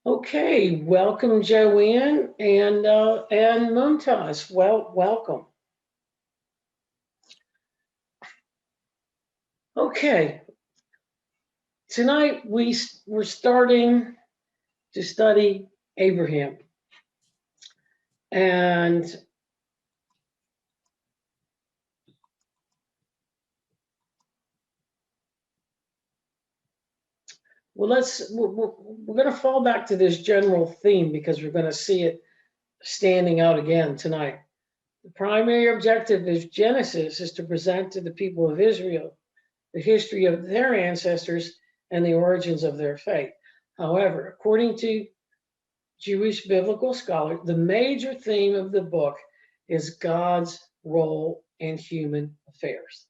Okay, welcome Joanne and Mumtaz. Welcome. Okay, tonight we're starting to study Abraham, and we're going to fall back to this general theme because we're going to see it standing out again tonight. The primary objective of Genesis is to present to the people of Israel the history of their ancestors and the origins of their faith. However, according to Jewish biblical scholars, the major theme of the book is God's role in human affairs.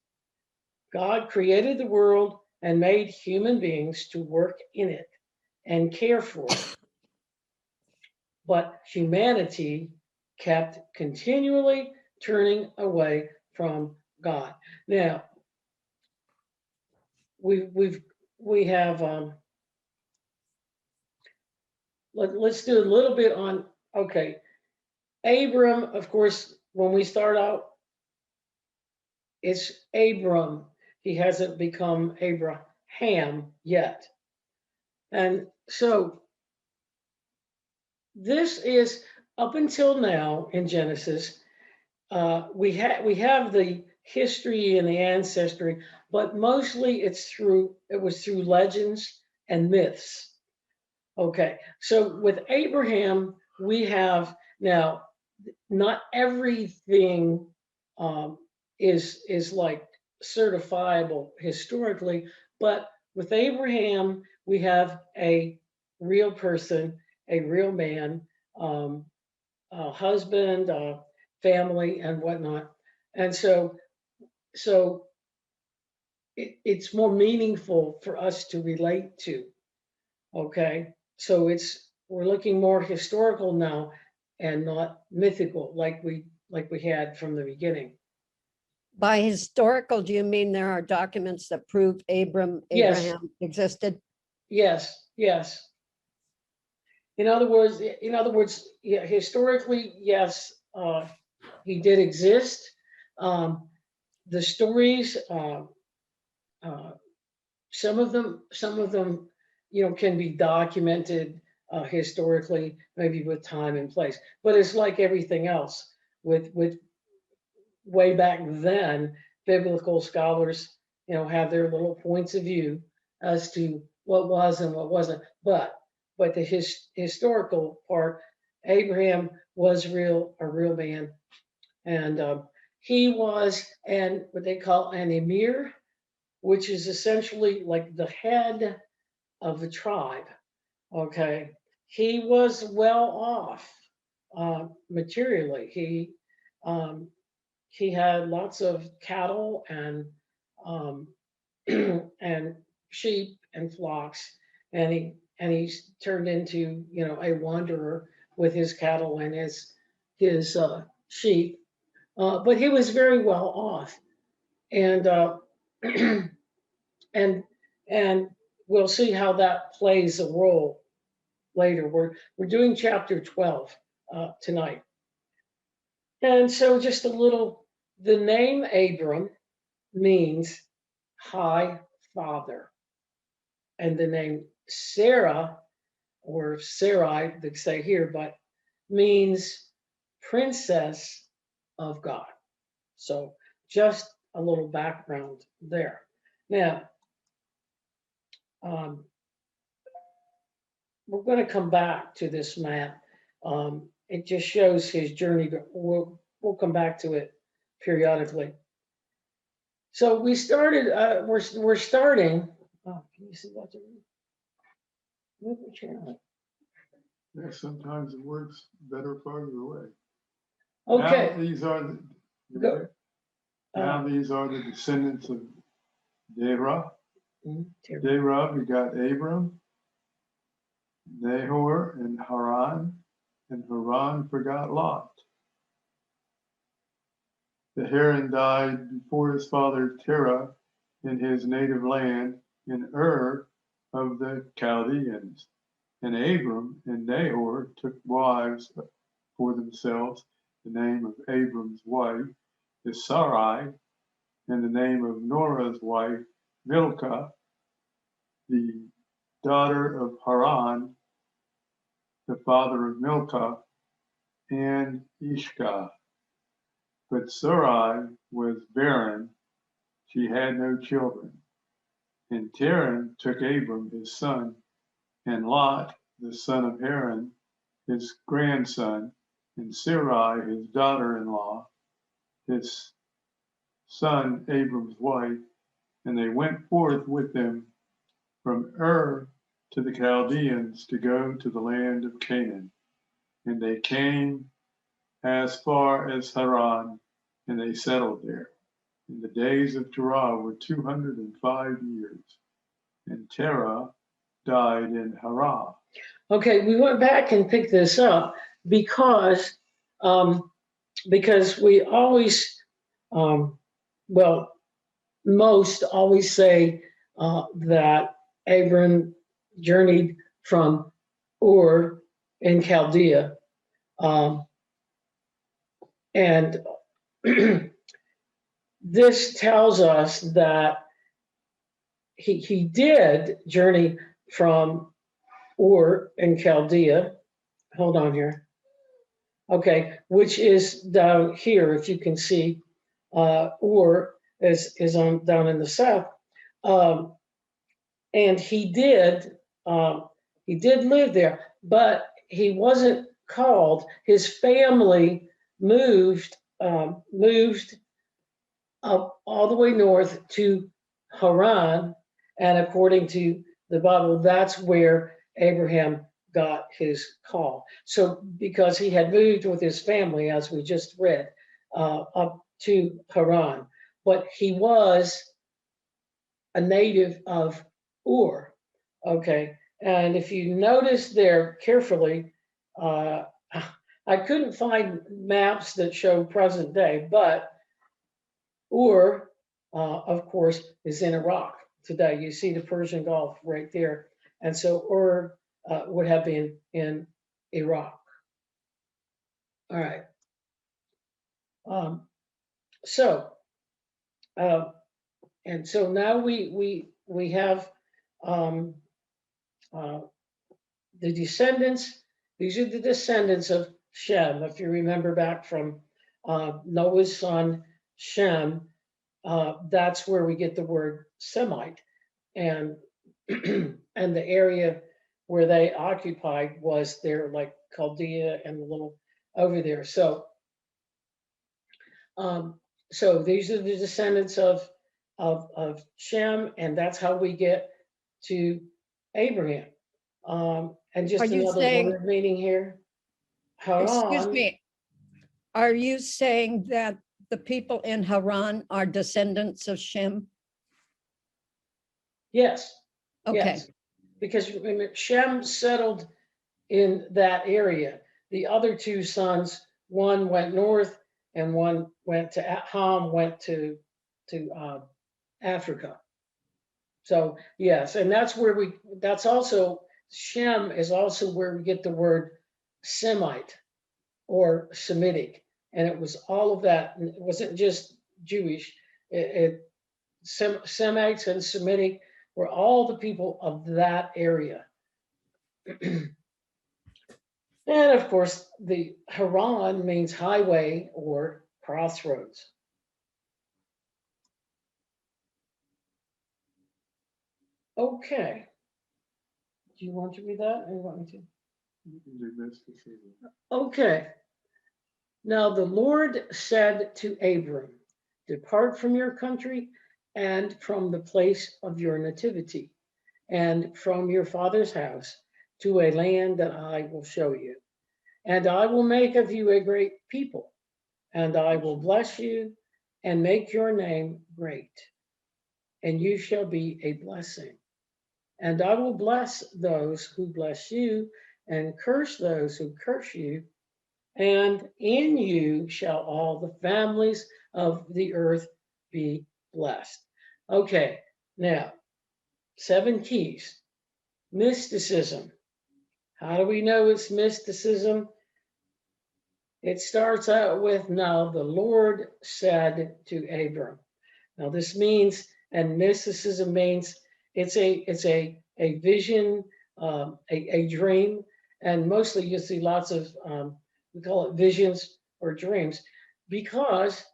God created the world and made human beings to work in it and care for it. But humanity kept continually turning away from God. Now, we have let's do a little bit on okay. Abram, of course, when we start out, it's Abram. He hasn't become Abraham yet. And so this is up until now in Genesis. We have the history and the ancestry, but mostly it was through legends and myths. Okay, so with Abraham, we have now not everything um, is like certifiable historically, but with Abraham, we have a real person, a real man, um, a husband, family, and whatnot, and so it's more meaningful for us to relate to. Okay, so we're looking more historical now and not mythical like we had from the beginning. By historical, do you mean there are documents that prove Yes, Abraham existed? yes. In other words, yeah, historically, yes, he did exist. Um, the stories, uh, some of them, can be documented historically, maybe with time and place. But it's like everything else. With way back then, biblical scholars, have their little points of view as to what was and what wasn't. But the historical part, Abraham was a real man, and he was and what they call an emir, which is essentially like the head of the tribe. Okay, he was well off materially. Um, he had lots of cattle um, and sheep and flocks, and he's turned into a wanderer with his cattle and his sheep. But he was very well off, and and and we'll see how that plays a role later. We're doing chapter 12 tonight, and so just a little. The name Abram means high father, and the name Sarah or Sarai, they say here, but means princess of God. So just a little background there. Now, um, we're going to come back to this map. It just shows his journey. But we'll come back to it periodically. So we started. We're starting. Oh, can you see that? Move the channel. Yeah, sometimes it works better farther away. Okay. Now these are Go. these are the descendants of Terah. Terah. Terah begot Abram, Nahor, and Haran begot Lot. The Haran died before his father Terah in his native land in Ur of the Chaldeans. And Abram and Nahor took wives for themselves. The name of Abram's wife is Sarai, and the name of Norah's wife, Milcah, the daughter of Haran, the father of Milcah, and Ishkah. But Sarai was barren, she had no children. And Terah took Abram his son, and Lot, the son of Haran, his grandson, and Sarai, his daughter-in-law, his son Abram's wife, and they went forth with them from Ur to the Chaldeans to go to the land of Canaan. And they came as far as Haran, and they settled there. And the days of Terah were 205 years. And Terah died in Haran. Okay, we went back and picked this up because we always, well, most always say that Abram journeyed from Ur in Chaldea. And this tells us that he did journey from Ur in Chaldea. Hold on here. Okay, which is down here, if you can see. Ur is on down in the south. And he did live there, but he wasn't called. His family moved up all the way north to Haran, and according to the Bible, that's where Abraham got his call. So because he had moved with his family, as we just read, up to Haran, but he was a native of Ur. Okay, and if you notice there carefully, I couldn't find maps that show present day, but Ur, of course, is in Iraq today. You see the Persian Gulf right there. And so Ur would have been in Iraq. All right. And so now we have the descendants. These are the descendants of Shem. If you remember back from Noah's son Shem, that's where we get the word Semite, and and the area where they occupied was there, like Chaldea and a little over there. So, so these are the descendants of Shem, and that's how we get to Abraham. And just Are you another saying- word meaning here. Excuse Haran. me. Are you saying that the people in Haran are descendants of Shem? Yes. Okay, Yes. Because remember, Shem settled in that area. The other two sons, one went north and one went to Ham, went to Africa. So yes, and that's where that's also, Shem is also where we get the word Semite or Semitic. And it was all of that. It wasn't just Jewish. Semites and Semitic were all the people of that area. And of course, the Haran means highway or crossroads. Okay. Do you want to read that, or you want me to? You can do this to see it. Okay. Now the Lord said to Abram, depart from your country and from the place of your nativity and from your father's house to a land that I will show you. And I will make of you a great people, and I will bless you and make your name great, and you shall be a blessing. And I will bless those who bless you and curse those who curse you. And in you shall all the families of the earth be blessed. Okay, now, 7 keys. Mysticism. How do we know it's mysticism? It starts out with, now the Lord said to Abram. Now this means, and mysticism means it's a vision, a dream, and mostly you see lots of, we call it visions or dreams, because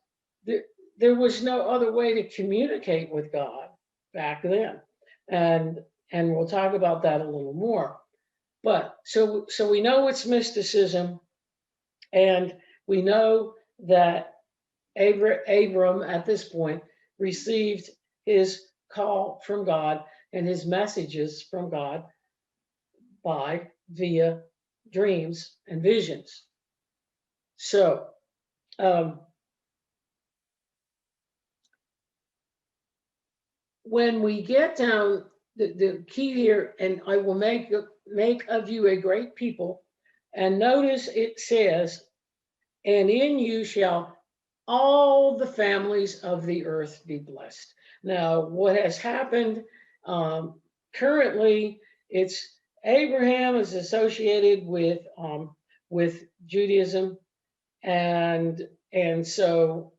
there was no other way to communicate with God back then. And we'll talk about that a little more. But so we know it's mysticism, and we know that Abram at this point received his call from God and his messages from God via dreams and visions. So when we get down, the key here, and I will make of you a great people, and notice it says, and in you shall all the families of the earth be blessed. Now, what has happened currently, it's Abraham is associated with Judaism, and so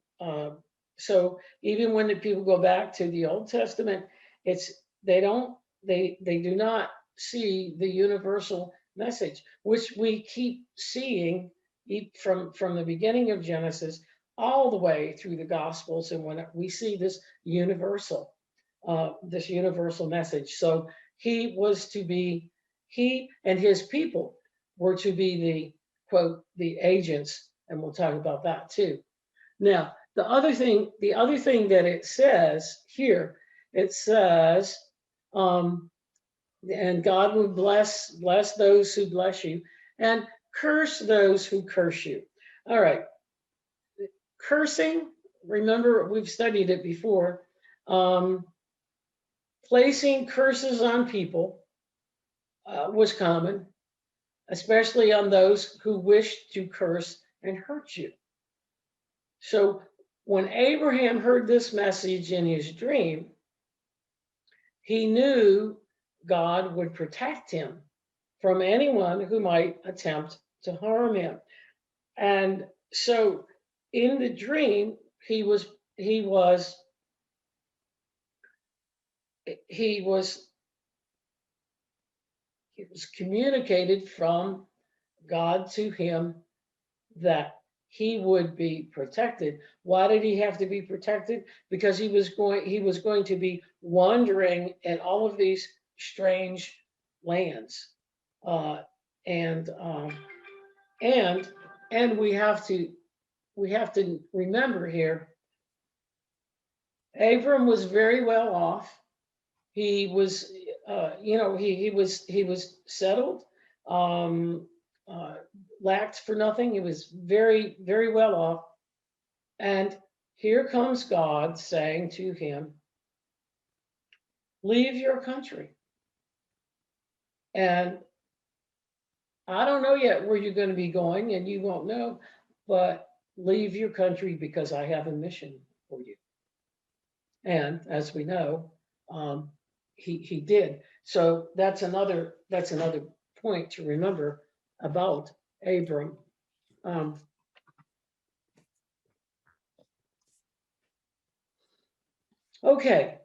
so even when the people go back to the Old Testament, it's they do not see the universal message, which we keep seeing from the beginning of Genesis all the way through the Gospels, and when we see this universal message. So he and his people were to be the, quote, the agents, and we'll talk about that too. Now, the other thing that it says here, it says, and God will bless those who bless you, and curse those who curse you. All right. Cursing, remember, we've studied it before. Placing curses on people was common, especially on those who wished to curse and hurt you. So when Abraham heard this message in his dream, he knew God would protect him from anyone who might attempt to harm him. And so in the dream, he was communicated from God to him that he would be protected. Why did he have to be protected? Because he was going to be wandering in all of these strange lands, and we have to remember here, Abram was very well off. He was, he was settled, lacked for nothing. He was very, very well off. And here comes God saying to him, leave your country. And I don't know yet where you're going to be going, and you won't know, but leave your country because I have a mission for you. And as we know, he did. So that's another point to remember about Abram. Okay,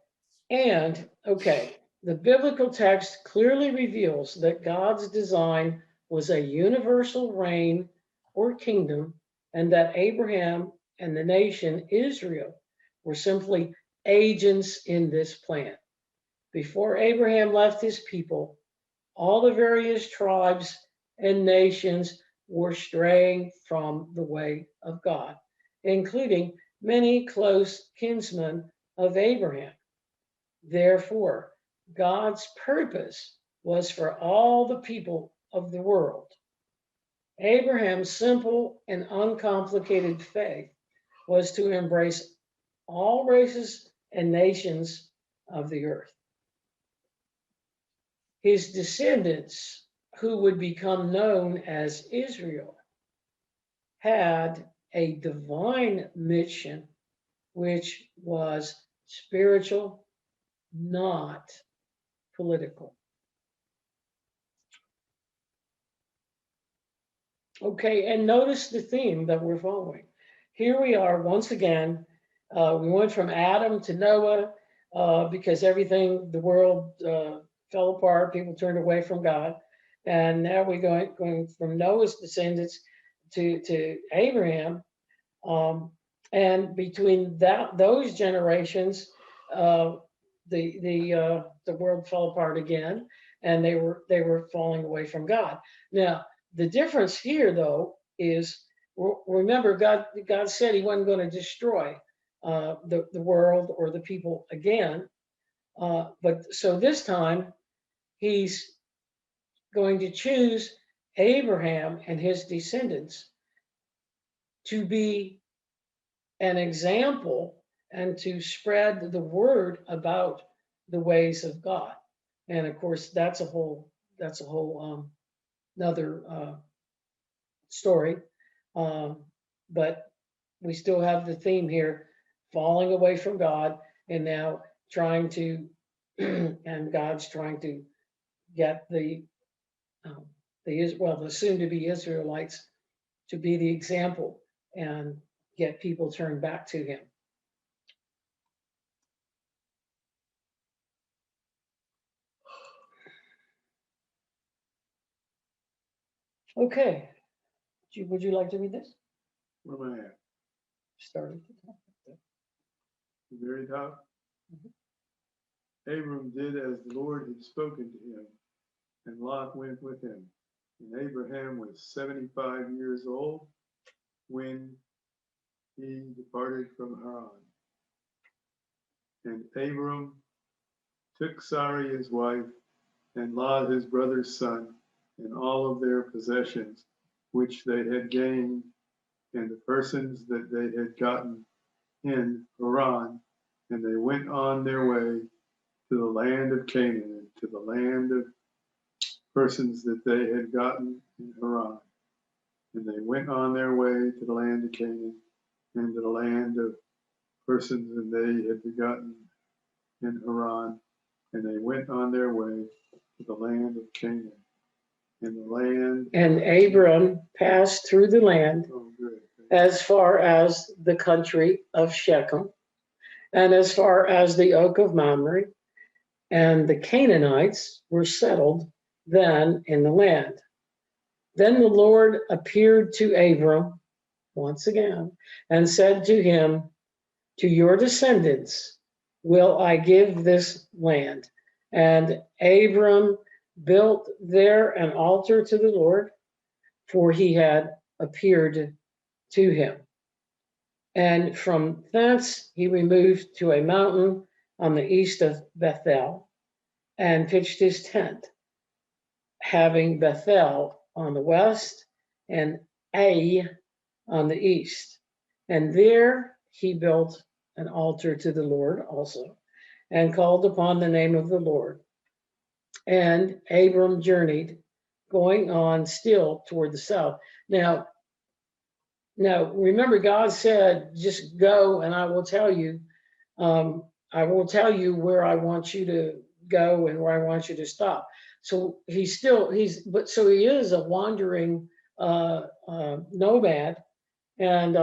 the biblical text clearly reveals that God's design was a universal reign or kingdom, and that Abraham and the nation Israel were simply agents in this plan. Before Abraham left his people, all the various tribes and nations were straying from the way of God, including many close kinsmen of Abraham. Therefore, God's purpose was for all the people of the world. Abraham's simple and uncomplicated faith was to embrace all races and nations of the earth. His descendants, who would become known as Israel, had a divine mission, which was spiritual, not political. Okay, and notice the theme that we're following. Here we are once again. We went from Adam to Noah because everything, the world fell apart. People turned away from God, and now we're going from Noah's descendants to Abraham. Um, and between those generations, uh, the world fell apart again, and they were falling away from God. Now, the difference here, though, is remember God said He wasn't going to destroy the world or the people again, but so this time He's going to choose Abraham and his descendants to be an example and to spread the word about the ways of God. And of course, that's a whole another story. Um, but we still have the theme here, falling away from God, and now trying to, and God's trying to get um, the soon-to-be Israelites to be the example and get people turned back to Him. Okay. Would you like to read this? Where am I at? Start at the top. The very top. Abram did as the Lord had spoken to him, and Lot went with him. And Abraham was 75 years old when he departed from Haran. And Abram took Sarai his wife, and Lot his brother's son, and all of their possessions, which they had gained, and the persons that they had gotten in Haran, and they went on their way to the land of Canaan, and to the land of persons that they had gotten in Haran. And they went on their way to the land of Canaan, and to the land of persons that they had begotten in Haran. And they went on their way to the land of Canaan. And the land. And Abram passed through the land Oh, good. as far as the country of Shechem, and as far as the oak of Mamre, and the Canaanites were settled then in the land. Then the Lord appeared to Abram once again and said to him, "To your descendants will I give this land." And Abram built there an altar to the Lord, for He had appeared to him. And from thence he removed to a mountain on the east of Bethel and pitched his tent, having Bethel on the west and Ai on the east. And there he built an altar to the Lord also, and called upon the name of the Lord. And Abram journeyed, going on still toward the south. Now, remember, God said, "Just go, and I will tell you. I will tell you where I want you to go and where I want you to stop." So he is a wandering nomad. And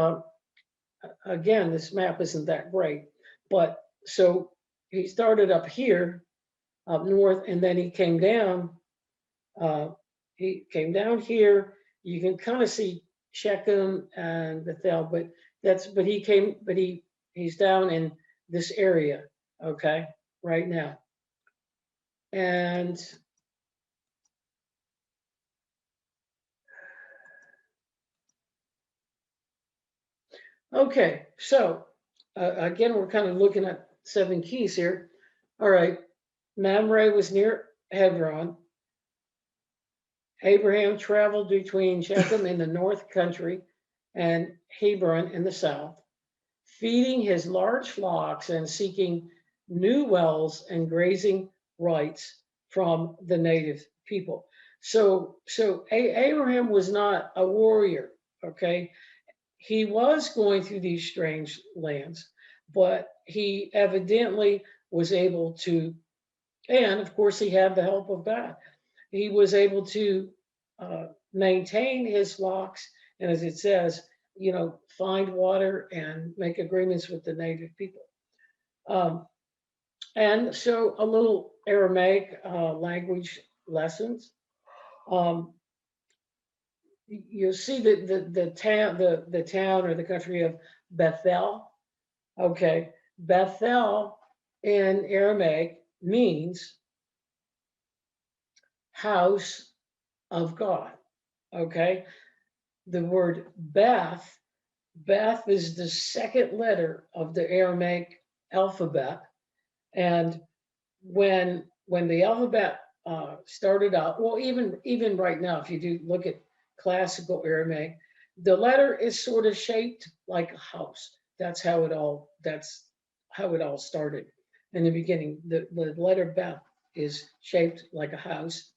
again, this map isn't that great, but so he started up here, up north, and then he came down. He came down here. You can kind of see Shechem and Bethel, he's down in this area, okay, right now. And okay, so again, we're kind of looking at 7 keys here. All right, Mamre was near Hebron. Abraham traveled between Shechem in the north country and Hebron in the south, feeding his large flocks and seeking new wells and grazing rights from the native people. So Abraham was not a warrior, okay? He was going through these strange lands, but he evidently was able to, and of course he had the help of God. He was able to maintain his flocks, and as it says, find water and make agreements with the native people. And so a little Aramaic language lessons. Um, you'll see that the town or the country of Bethel. Okay, Bethel in Aramaic means house of God. Okay, the word Beth is the second letter of the Aramaic alphabet, and when the alphabet started out, well, even right now, if you do look at classical Aramaic, the letter is sort of shaped like a house. That's how it all started in the beginning. The letter Beth is shaped like a house,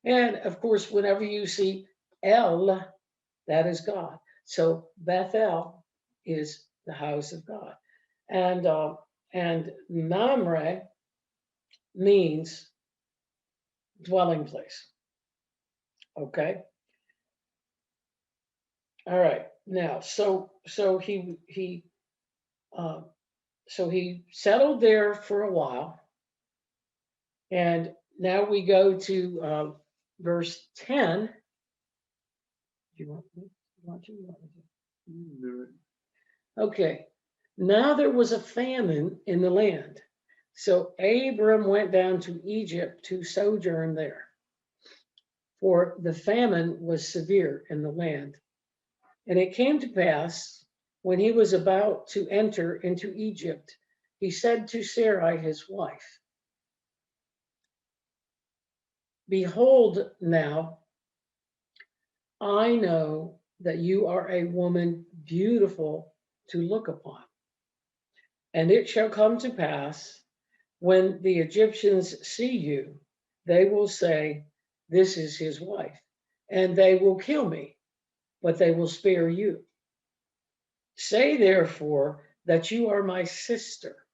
and of course, whenever you see El, that is God. So Bethel is the house of God, and Mamre means dwelling place. Okay. All right. Now, so he settled there for a while, and now we go to verse 10. Do you want me? You want me to? Do it. Okay. Now there was a famine in the land, so Abram went down to Egypt to sojourn there, for the famine was severe in the land. And it came to pass, when he was about to enter into Egypt, he said to Sarai, his wife, "Behold, now I know that you are a woman beautiful to look upon. And it shall come to pass, when the Egyptians see you, they will say, 'This is his wife,' and they will kill me, but they will spare you. Say therefore that you are my sister,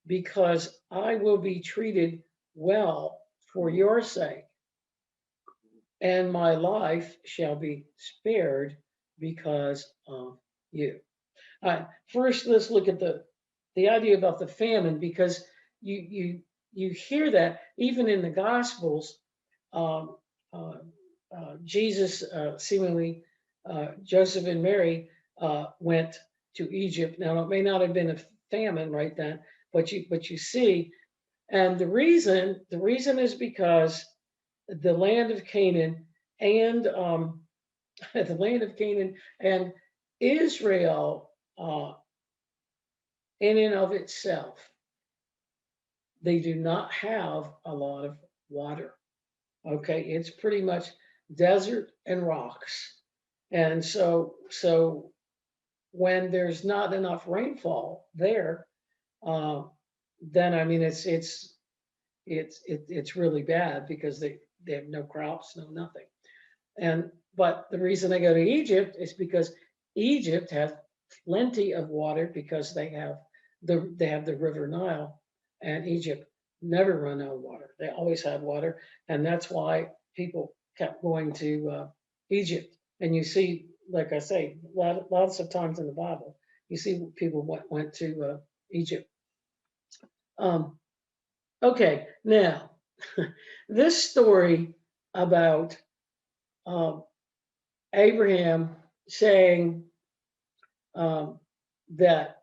because I will be treated well for your sake, and my life shall be spared because of you." First, let's look at the idea about the famine, because you hear that even in the Gospels. Um, Jesus, seemingly Joseph and Mary went to Egypt. Now it may not have been a famine right then, but you see, and the reason is because the land of Canaan and the land of Canaan and Israel, in and of itself, they do not have a lot of water. Okay, it's pretty much desert and rocks, and so when there's not enough rainfall there, uh, then I mean it's really bad, because they have no crops, no nothing. And but the reason they go to Egypt is because Egypt has plenty of water, because they have the River Nile, and Egypt never run out of water. They always had water, and that's why people kept going to Egypt. And you see, like I say, lots of times in the Bible, you see people went to Egypt. Okay, now this story about Abraham saying that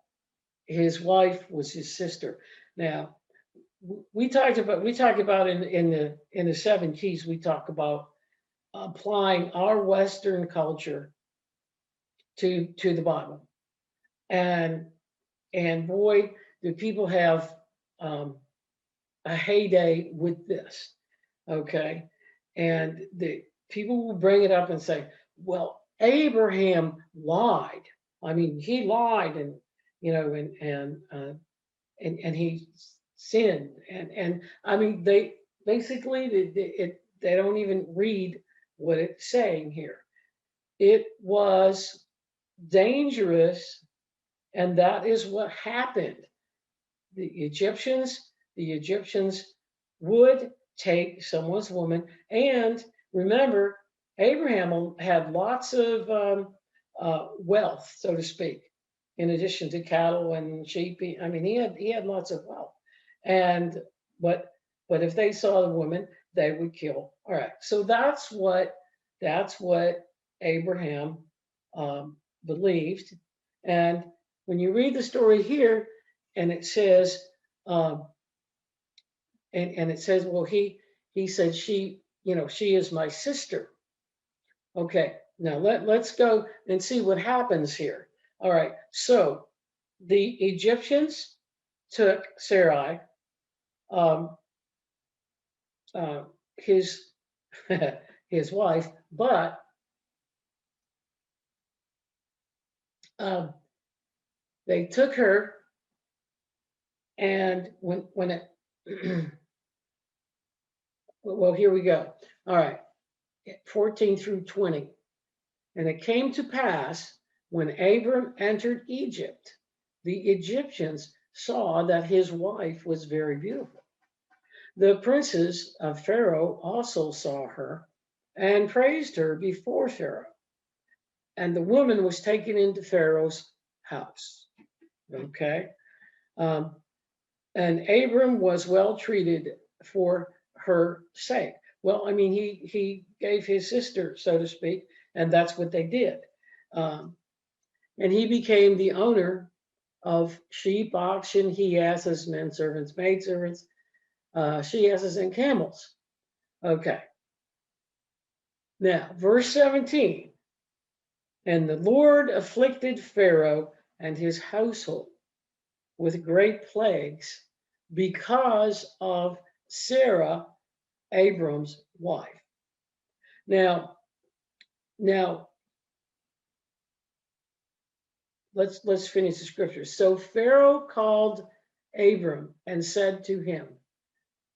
his wife was his sister. Now, we talked about in the Seven Keys, we talk about applying our Western culture to the Bible, and boy, do people have a heyday with this. Okay, and the people will bring it up and say, "Well, Abraham lied. I mean, he lied, and and he sinned, and I mean, they basically they don't even read what it's saying here. It was dangerous, and that is what happened. The Egyptians would take someone's woman, and remember, Abraham had lots of wealth, so to speak, in addition to cattle and sheep. I mean, he had lots of wealth, and but if they saw the woman, they would kill. All right, so that's what Abraham believed. And when you read the story here, and it says, and it says, well, he said she, she is my sister. Okay, now let's go and see what happens here. All right, so the Egyptians took Sarai, his his wife, but they took her, and when it well, here we go. All right, 14 through 20. And it came to pass when Abram entered Egypt, the Egyptians saw that his wife was very beautiful. The princes of Pharaoh also saw her and praised her before Pharaoh. And the woman was taken into Pharaoh's house. Okay. And Abram was well treated for her sake. Well, I mean, he gave his sister, so to speak, and that's what they did. And he became the owner of sheep, oxen, he asses, men servants, maid servants, she asses, and camels. Okay. Now, verse 17. And the Lord afflicted Pharaoh and his household with great plagues because of Sarah, Abram's wife. Now, let's finish the scripture. So Pharaoh called Abram and said to him,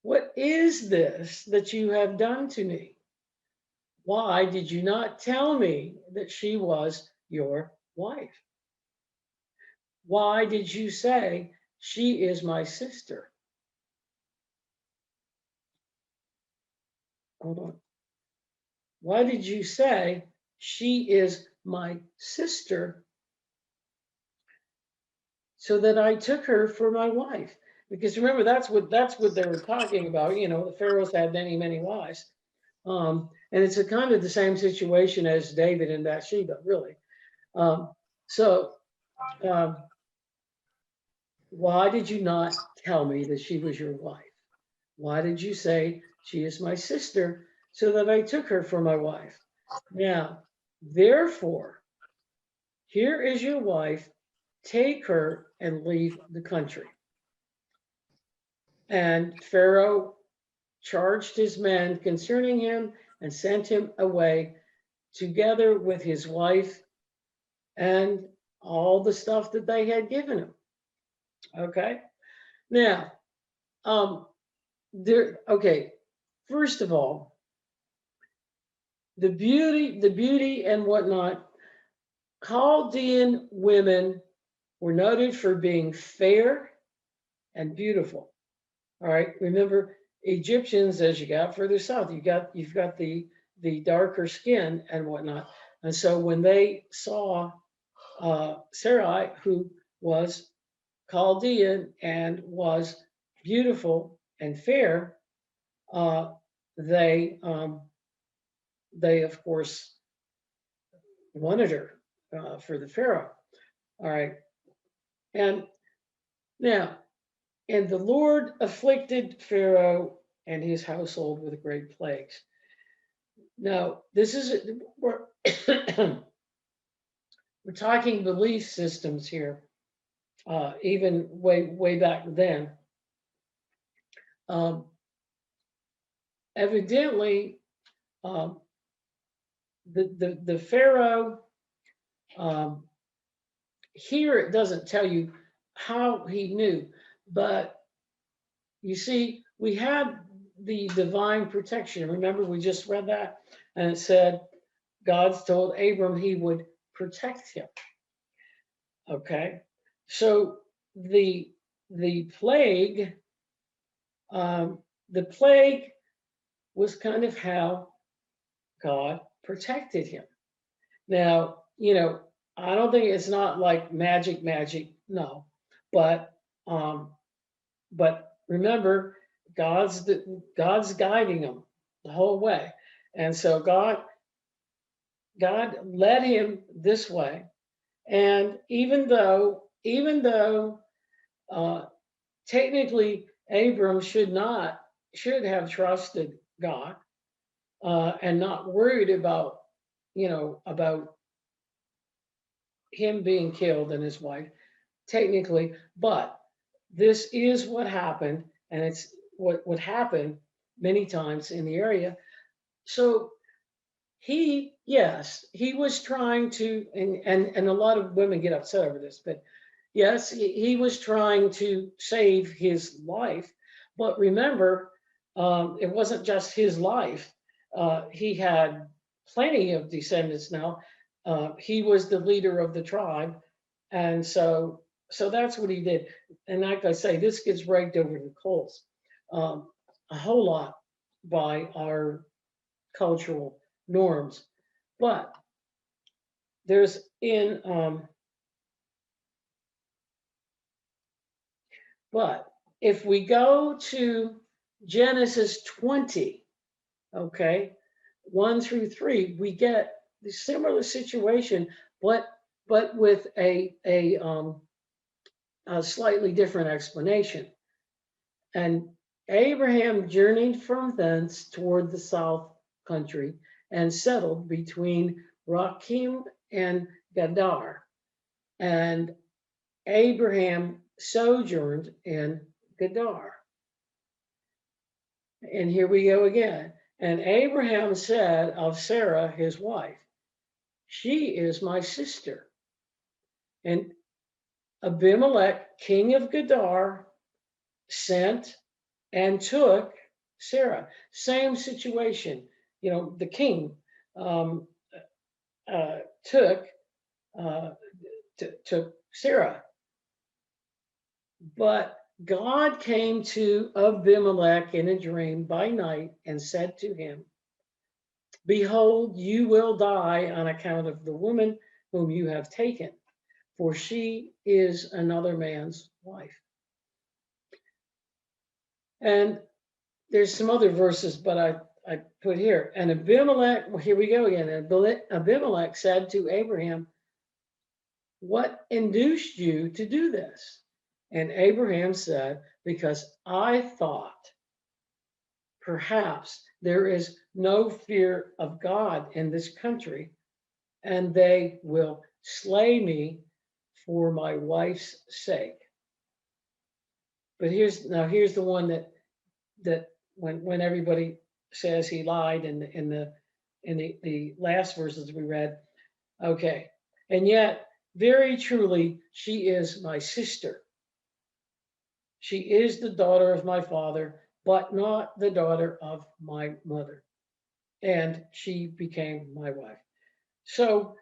"What is this that you have done to me? Why did you not tell me that she was your wife? Why did you say she is my sister?" Hold on. Why did you say she is my sister, so that I took her for my wife? Because remember, that's what they were talking about. The pharaohs had many wives, and it's a kind of the same situation as David and Bathsheba, really. So why did you not tell me that she was your wife? Why did you say she is my sister, so that I took her for my wife? Now, therefore, here is your wife, take her and leave the country. And Pharaoh charged his men concerning him and sent him away together with his wife and all the stuff that they had given him. Okay. Now, okay. First of all, the beauty and whatnot, Chaldean women were noted for being fair and beautiful. All right. Remember, Egyptians, as you got further south, you've got the darker skin and whatnot. And so when they saw Sarai, who was Chaldean and was beautiful and fair, they of course wanted her for the Pharaoh. All right. And now, and the Lord afflicted Pharaoh and his household with great plagues. Now, this is we're talking belief systems here, even way back then. Evidently, the Pharaoh, here it doesn't tell you how he knew, but you see, we had the divine protection. Remember, we just read that, and it said God told Abram he would protect him. Okay, so the plague, was kind of how God protected him. Now, I don't think it's not like magic, no, but um, but remember, God's guiding him the whole way, and so God led him this way. And even though uh, technically Abram should have trusted God and not worried about about him being killed and his wife technically, but this is what happened, and it's what would happen many times in the area. So yes, he was trying to, and a lot of women get upset over this, but yes, he was trying to save his life. But remember, it wasn't just his life. He had plenty of descendants now. He was the leader of the tribe, and so that's what he did. And like I say, this gets raked over the coals a whole lot by our cultural norms. But there's but if we go to Genesis 20, okay, 1 through 3, we get the similar situation, but with a slightly different explanation. And Abraham journeyed from thence toward the south country and settled between Rakim and Gadar. And Abraham sojourned in Gadar. And here we go again. And Abraham said of Sarah, his wife, she is my sister. And Abimelech, king of Gadar, sent and took Sarah. Same situation. The king took Sarah. But God came to Abimelech in a dream by night and said to him, behold, you will die on account of the woman whom you have taken, for she is another man's wife. And there's some other verses, but I put here. And Abimelech, well, here we go again. Abimelech said to Abraham, what induced you to do this? And Abraham said, because I thought perhaps there is no fear of God in this country, and they will slay me for my wife's sake. But here's the one that when everybody says he lied in the last verses we read. Okay, and yet very truly she is my sister. She is the daughter of my father, but not the daughter of my mother. And she became my wife. So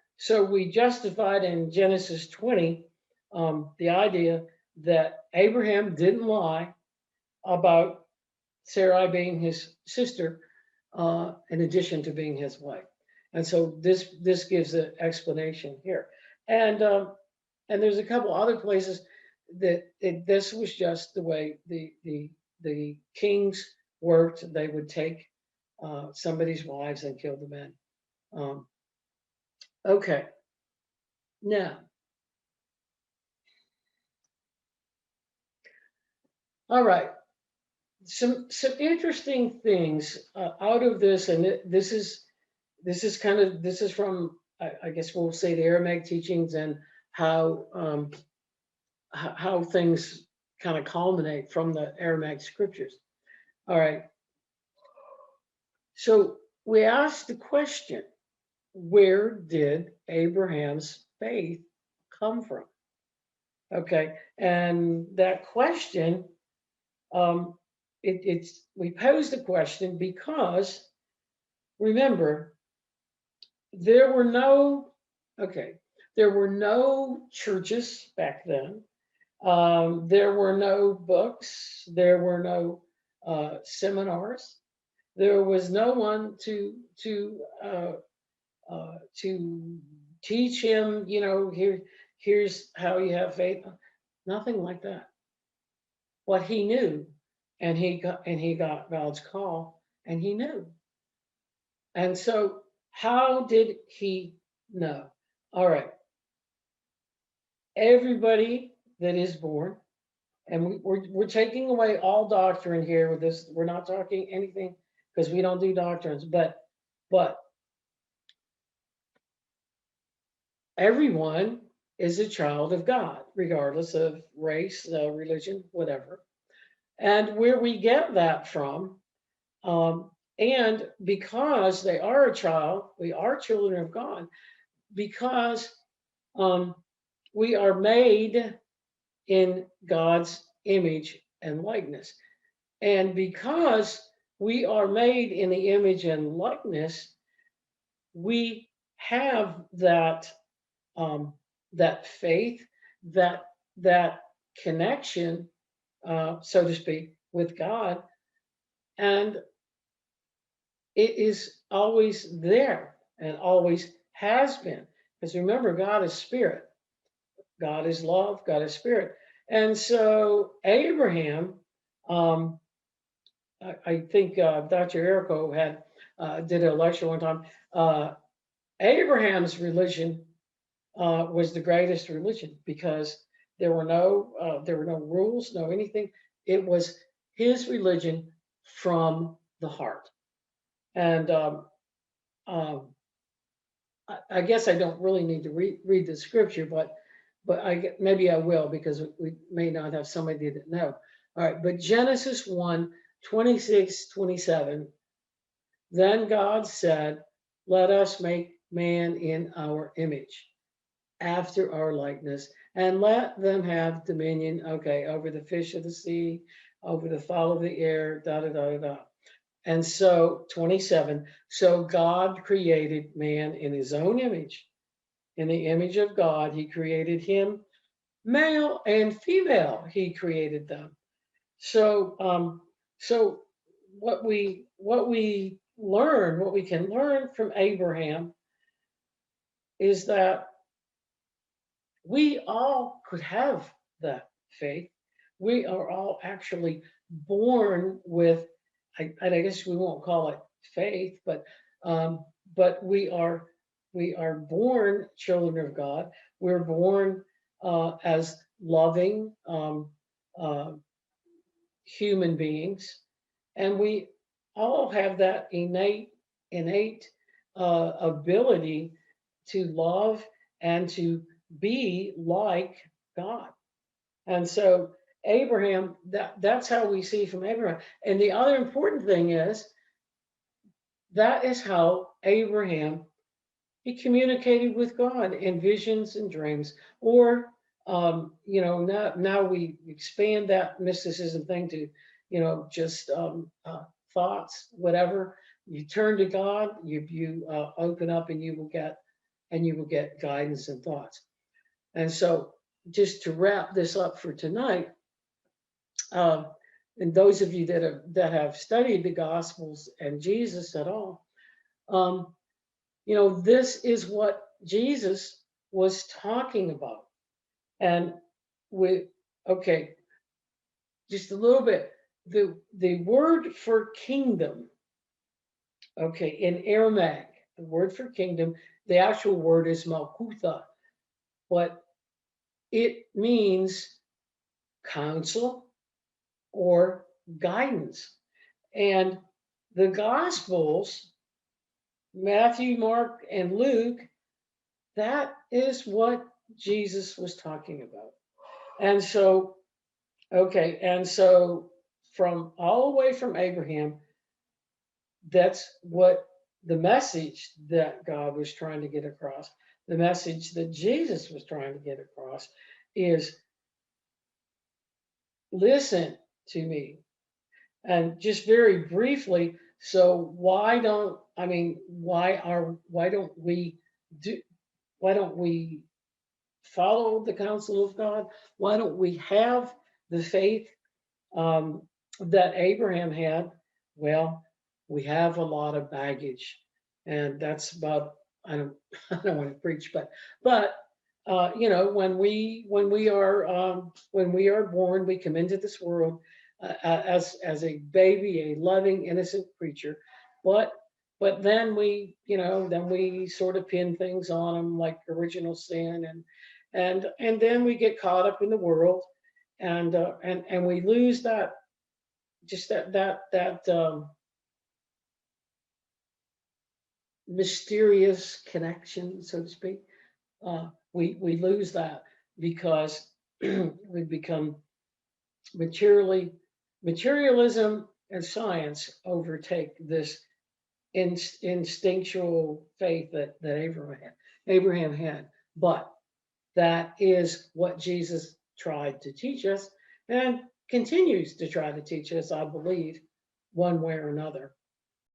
we justified in Genesis 20 the idea that Abraham didn't lie about Sarai being his sister, in addition to being his wife. And so this gives an explanation here. And there's a couple other places that this was just the way the kings worked. They would take somebody's wives and kill the men. Okay, now, all right. Some interesting things out of this, and this is from I guess we'll say the Aramaic teachings and how things kind of culminate from the Aramaic scriptures. All right. So we asked the question, where did Abraham's faith come from? Okay, and that question, we posed the question because remember, there were no churches back then. There were no books. There were no seminars. There was no one to to teach him, here's how you have faith. Nothing like that. What he knew, and he got God's call, and he knew. And so, how did he know? All right, everybody that is born, and we're taking away all doctrine here with this. We're not talking anything because we don't do doctrines, but everyone is a child of God, regardless of race, religion, whatever. And where we get that from, and because they are a child, we are children of God, because we are made in God's image and likeness. And because we are made in the image and likeness, we have that faith, that connection, so to speak, with God, and it is always there and always has been. Because remember, God is spirit, God is love, God is spirit, and so Abraham, I think Dr. Erico did a lecture one time. Abraham's religion was the greatest religion because there were no rules, no anything. It was his religion from the heart. And um, I guess I don't really need to read the scripture, but maybe I will, because we may not have somebody that know. All right, but Genesis 1, 26, 27. Then God said, "Let us make man in our image, after our likeness, and let them have dominion," okay, over the fish of the sea, over the fowl of the air, da da da da da. And so 27, so God created man in his own image. In the image of God, he created him, male and female, he created them. So what we can learn from Abraham is that we all could have that faith. We are all actually born with, I guess we won't call it faith, but we are born children of God. We're born as loving uh, human beings, and we all have that innate ability to love and to be like God. And so Abraham, that's how we see from Abraham. And the other important thing is that is how Abraham, he communicated with God in visions and dreams. Or now we expand that mysticism thing to just thoughts, whatever. You turn to God, you open up, and you will get guidance and thoughts. And so, just to wrap this up for tonight, um, and those of you that have studied the Gospels and Jesus at all, this is what Jesus was talking about. And okay, just a little bit. The word for kingdom, okay, in Aramaic, the word for kingdom, the actual word is Malkutha, but it means counsel or guidance. And the Gospels, Matthew, Mark, and Luke, that is what Jesus was talking about. And so, okay, and so from all the way from Abraham, that's what the message that God was trying to get across, the message that Jesus was trying to get across is, listen to me. And just very briefly, so why don't we follow the counsel of God? Why don't we have the faith that Abraham had? Well, we have a lot of baggage, and that's about I don't, I don't want to preach, but you know, when we are born, we come into this world as a baby, a loving, innocent creature. But then we, you know, then we sort of pin things on them like original sin, and then we get caught up in the world, and we lose that, just that mysterious connection, so to speak. We lose that because we become materialism and science overtake this instinctual faith that Abraham had. But that is what Jesus tried to teach us and continues to try to teach us, I believe, one way or another.